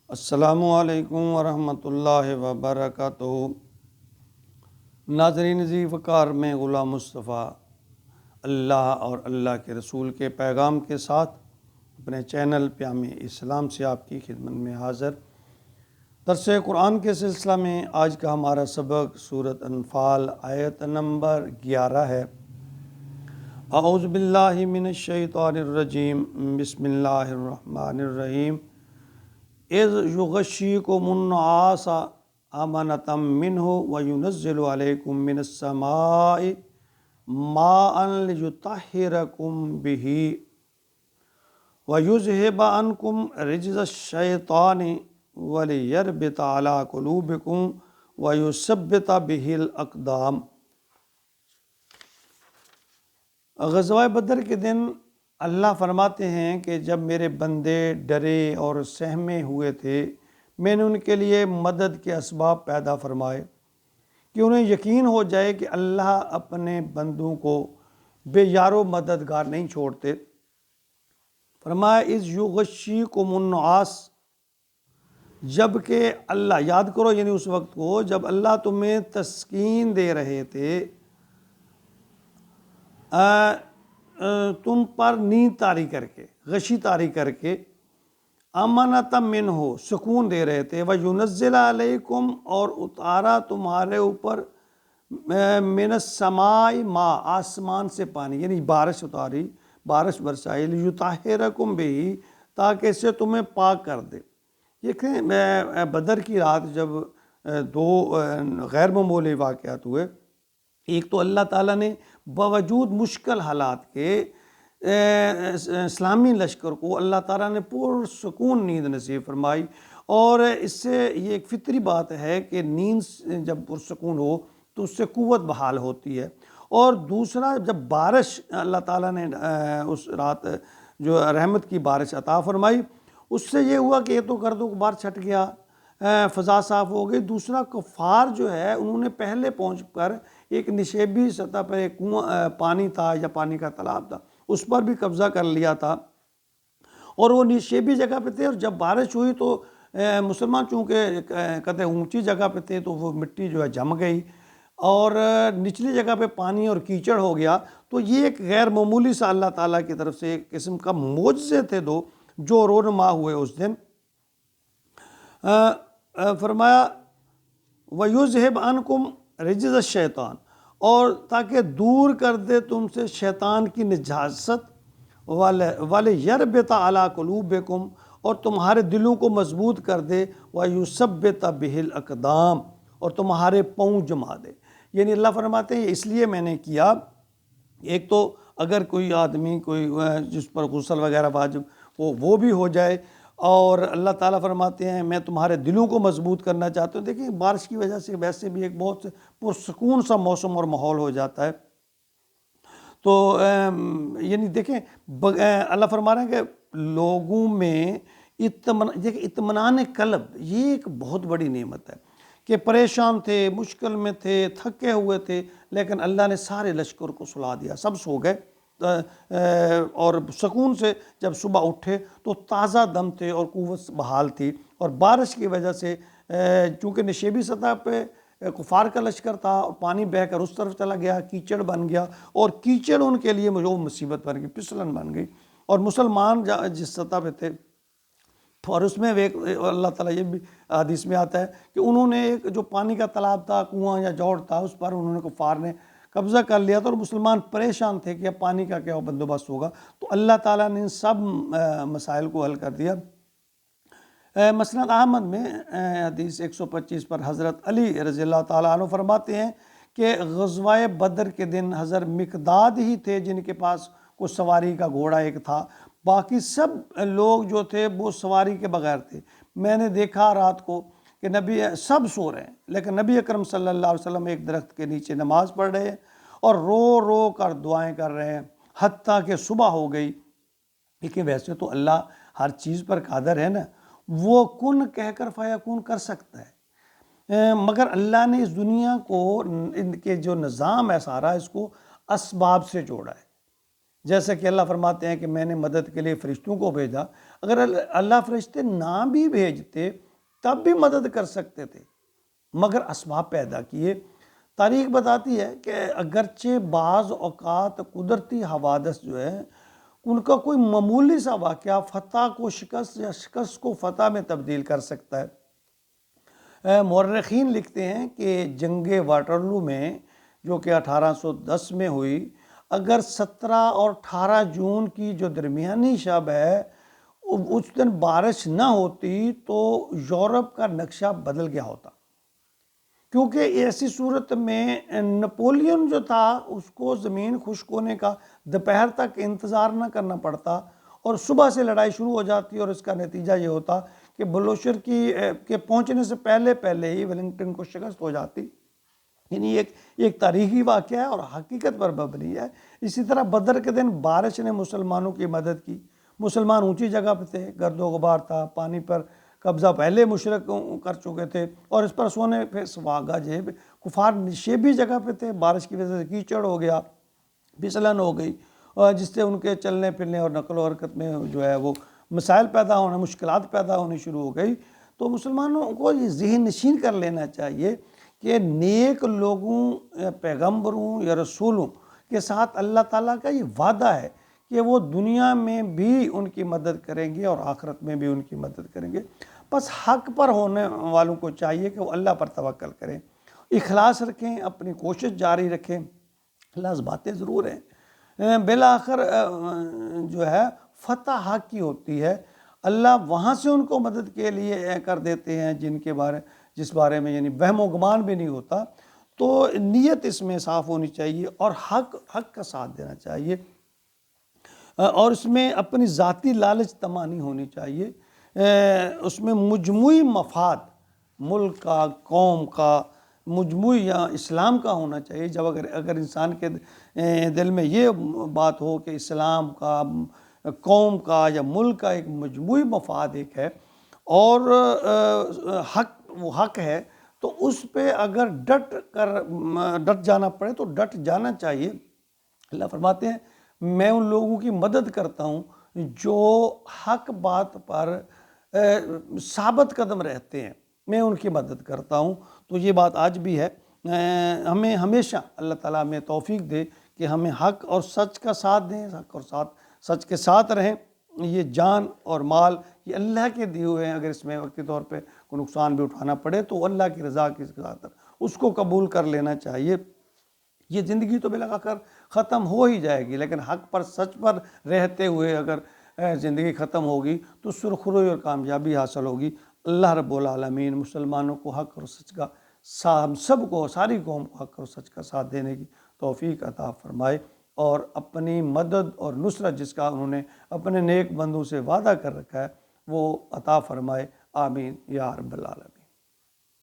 السلام علیکم ورحمۃ اللہ وبرکاتہ۔ ناظرین ذی وقار، میں غلام مصطفیٰ اللہ اور اللہ کے رسول کے پیغام کے ساتھ اپنے چینل پیام اسلام سے آپ کی خدمت میں حاضر۔ درس قرآن کے سلسلہ میں آج کا ہمارا سبق سورۃ انفال آیت نمبر 11 ہے۔ اعوذ باللہ من الشیطان الرجیم، بسم اللہ الرحمن الرحیم۔ اذ یغشیکم النعاس امنۃ منہ وینزل علیکم من السماء ماء لیطہرکم بہ ویذہب عنکم رجز الشیطان ولیربط علی قلوبکم ویثبت بہ الاقدام۔ غزوہ بدر کے دن اللہ فرماتے ہیں کہ جب میرے بندے ڈرے اور سہمے ہوئے تھے، میں نے ان کے لیے مدد کے اسباب پیدا فرمائے کہ انہیں یقین ہو جائے کہ اللہ اپنے بندوں کو بے یار و مددگار نہیں چھوڑتے۔ فرمایا اذ یغشیکم النعاس، جب کہ اللہ، یاد کرو یعنی اس وقت کو جب اللہ تمہیں تسکین دے رہے تھے، تم پر نیند طاری کر کے، غشی طاری کر کے، امانت منہ، سکون دے رہے تھے، وَيُنَزِّلَ عَلَيْكُمْ، اور اتارا تمہارے اوپر، من السماء ماء، آسمان سے پانی، یعنی بارش اتاری، بارش برسائی، لِيُطَهِّرَكُمْ بِهِ، تاکہ اسے تمہیں پاک کر دے۔ یہ بدر کی رات جب دو غیر معمولی واقعات ہوئے، ایک تو اللہ تعالیٰ نے باوجود مشکل حالات کے اسلامی لشکر کو اللہ تعالیٰ نے پرسکون نیند نصیب فرمائی، اور اس سے یہ ایک فطری بات ہے کہ نیند جب پرسکون ہو تو اس سے قوت بحال ہوتی ہے۔ اور دوسرا، جب بارش اللہ تعالیٰ نے اس رات جو رحمت کی بارش عطا فرمائی، اس سے یہ ہوا کہ یہ تو گرد و غبار چھٹ گیا، فضا صاف ہو گئی۔ دوسرا، کفار جو ہے انہوں نے پہلے پہنچ کر ایک نشیبی سطح پر ایک کنواں پانی تھا یا پانی کا تالاب تھا، اس پر بھی قبضہ کر لیا تھا، اور وہ نشیبی جگہ پہ تھے، اور جب بارش ہوئی تو مسلمان چونکہ کہتے اونچی جگہ پہ تھے تو وہ مٹی جو ہے جم گئی، اور نچلی جگہ پہ پانی اور کیچڑ ہو گیا۔ تو یہ ایک غیر معمولی سا اللہ تعالیٰ کی طرف سے ایک قسم کا معجزے تھے دو جو رونما ہوئے اس دن۔ فرمایا وَيُذْهِبْ عَنْكُمْ رِجْزَ الشَّيْطَانِ، اور تاکہ دور کر دے تم سے شیطان کی نجاست، وَلِيَرْبِطَ عَلَىٰ قُلُوبِكُمْ، اور تمہارے دلوں کو مضبوط کر دے، وَيُثَبِّتَ بِهِ الْأَقْدَامِ، اور تمہارے پاؤں جما دے۔ یعنی اللہ فرماتے ہیں اس لیے میں نے کیا، ایک تو اگر کوئی آدمی کوئی جس پر غسل وغیرہ واجب وہ بھی ہو جائے، اور اللہ تعالیٰ فرماتے ہیں میں تمہارے دلوں کو مضبوط کرنا چاہتا ہوں۔ دیکھیں بارش کی وجہ سے ویسے بھی ایک بہت پرسکون سا موسم اور ماحول ہو جاتا ہے۔ تو یعنی دیکھیں اللہ فرما رہے ہیں کہ لوگوں میں اطمینان قلب، یہ ایک بہت بڑی نعمت ہے کہ پریشان تھے، مشکل میں تھے، تھکے ہوئے تھے، لیکن اللہ نے سارے لشکر کو سلا دیا، سب سو گئے، اور سکون سے جب صبح اٹھے تو تازہ دم تھے اور قوت بحال تھی۔ اور بارش کی وجہ سے چونکہ نشیبی سطح پہ کفار کا لشکر تھا، اور پانی بہہ کر اس طرف چلا گیا، کیچڑ بن گیا، اور کیچڑ ان کے لیے وہ مصیبت بن گئی، پھسلن بن گئی۔ اور مسلمان جس سطح پہ تھے، اور اس میں اللہ تعالیٰ یہ بھی حدیث میں آتا ہے کہ انہوں نے ایک جو پانی کا تالاب تھا، کنواں یا جوڑ تھا، اس پر انہوں نے کفار نے قبضہ کر لیا تھا، اور مسلمان پریشان تھے کہ اب پانی کا کیا بندوبست ہوگا۔ تو اللہ تعالیٰ نے ان سب مسائل کو حل کر دیا۔ مسند احمد میں حدیث 125 پر حضرت علی رضی اللہ تعالیٰ عنہ فرماتے ہیں کہ غزوہ بدر کے دن حضرت مقداد ہی تھے جن کے پاس کوئی سواری کا گھوڑا ایک تھا، باقی سب لوگ جو تھے وہ سواری کے بغیر تھے۔ میں نے دیکھا رات کو کہ نبی سب سو رہے ہیں، لیکن نبی اکرم صلی اللہ علیہ وسلم ایک درخت کے نیچے نماز پڑھ رہے ہیں اور رو رو کر دعائیں کر رہے ہیں، حتیٰ کہ صبح ہو گئی۔ لیکن ویسے تو اللہ ہر چیز پر قادر ہے نا، وہ کن کہہ کر فیکون کر سکتا ہے، مگر اللہ نے اس دنیا کو، ان کے جو نظام ہے سارا، اس کو اسباب سے جوڑا ہے۔ جیسا کہ اللہ فرماتے ہیں کہ میں نے مدد کے لیے فرشتوں کو بھیجا، اگر اللہ فرشتے نہ بھی بھیجتے تب بھی مدد کر سکتے تھے، مگر اسباب پیدا کیے۔ تاریخ بتاتی ہے کہ اگرچہ بعض اوقات قدرتی حوادث جو ہے ان کا کوئی معمولی سا واقعہ فتح کو شکست یا شکست کو فتح میں تبدیل کر سکتا ہے۔ مورخین لکھتے ہیں کہ جنگ واٹرلو میں جو کہ 1810 میں ہوئی، اگر 17 اور 18 جون کی جو درمیانی شب ہے اس دن بارش نہ ہوتی تو یورپ کا نقشہ بدل گیا ہوتا، کیونکہ ایسی صورت میں نپولین جو تھا اس کو زمین خشک ہونے کا دوپہر تک انتظار نہ کرنا پڑتا اور صبح سے لڑائی شروع ہو جاتی، اور اس کا نتیجہ یہ ہوتا کہ بلوشر کے پہنچنے سے پہلے ہی ویلنگٹن کو شکست ہو جاتی۔ یعنی ایک تاریخی واقعہ ہے اور حقیقت پر مبنی ہے۔ اسی طرح بدر کے دن بارش نے مسلمانوں کی مدد کی۔ مسلمان اونچی جگہ پہ تھے، گرد و غبار تھا، پانی پر قبضہ پہلے مشرک کر چکے تھے اور اس پر سونے پہ سواگا جیب، کفار نشیبی جگہ پہ تھے، بارش کی وجہ سے کیچڑ ہو گیا، پھسلن ہو گئی، اور جس سے ان کے چلنے پھرنے اور نقل و حرکت میں جو ہے وہ مسائل پیدا ہونے، مشکلات پیدا ہونی شروع ہو گئی۔ تو مسلمانوں کو یہ ذہن نشین کر لینا چاہیے کہ نیک لوگوں، پیغمبروں یا رسولوں کے ساتھ اللہ تعالیٰ کا یہ وعدہ ہے کہ وہ دنیا میں بھی ان کی مدد کریں گے اور آخرت میں بھی ان کی مدد کریں گے۔ بس حق پر ہونے والوں کو چاہیے کہ وہ اللہ پر توکل کریں، اخلاص رکھیں، اپنی کوشش جاری رکھیں۔ خلاص باتیں ضرور ہیں، بالآخر جو ہے فتح حق کی ہوتی ہے، اللہ وہاں سے ان کو مدد کے لیے کر دیتے ہیں جس بارے میں یعنی وہم و گمان بھی نہیں ہوتا۔ تو نیت اس میں صاف ہونی چاہیے اور حق کا ساتھ دینا چاہیے، اور اس میں اپنی ذاتی لالچ طمع نہیں ہونی چاہیے۔ اس میں مجموعی مفاد ملک کا، قوم کا، مجموعی یا اسلام کا ہونا چاہیے۔ جب اگر انسان کے دل میں یہ بات ہو کہ اسلام کا، قوم کا یا ملک کا ایک مجموعی مفاد ایک ہے اور وہ حق ہے، تو اس پہ اگر ڈٹ جانا پڑے تو ڈٹ جانا چاہیے۔ اللہ فرماتے ہیں میں ان لوگوں کی مدد کرتا ہوں جو حق بات پر ثابت قدم رہتے ہیں، میں ان کی مدد کرتا ہوں۔ تو یہ بات آج بھی ہے، ہمیں ہمیشہ اللہ تعالیٰ ہمیں توفیق دے کہ ہمیں حق اور سچ کا ساتھ دیں، حق اور سچ کے ساتھ رہیں۔ یہ جان اور مال یہ اللہ کے دیے ہوئے ہیں، اگر اس میں وقتی طور پہ کوئی نقصان بھی اٹھانا پڑے تو اللہ کی رضا کی خاطر اس کو قبول کر لینا چاہیے۔ یہ زندگی تو بالآخر ختم ہو ہی جائے گی، لیکن حق پر، سچ پر رہتے ہوئے اگر زندگی ختم ہوگی تو سرخروئی اور کامیابی حاصل ہوگی۔ اللہ رب العالمین مسلمانوں کو حق اور سچ کا، ہم سب کو، ساری قوم کو حق اور سچ کا ساتھ دینے کی توفیق عطا فرمائے، اور اپنی مدد اور نصرت جس کا انہوں نے اپنے نیک بندوں سے وعدہ کر رکھا ہے وہ عطا فرمائے۔ آمین یا رب العالمین۔